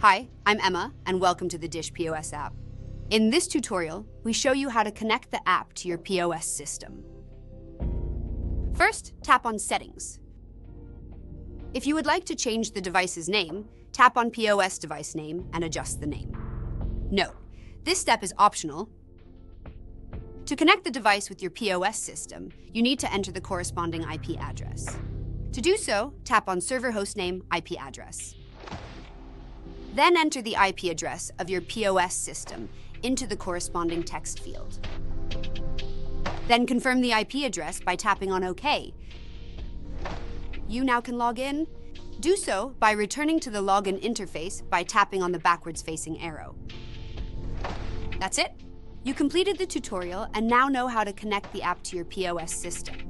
Hi, I'm Emma, and welcome to the DISH POS app. In this tutorial, we show you how to connect the app to your POS system. First, tap on Settings. If you would like to change the device's name, tap on POS device name and adjust the name. Note, this step is optional. To connect the device with your POS system, you need to enter the corresponding IP address. To do so, tap on Server Hostname IP address. Then enter the IP address of your POS system into the corresponding text field. Then confirm the IP address by tapping on OK. You now can log in. Do so by returning to the login interface by tapping on the backwards-facing arrow. That's it. You completed the tutorial and now know how to connect the app to your POS system.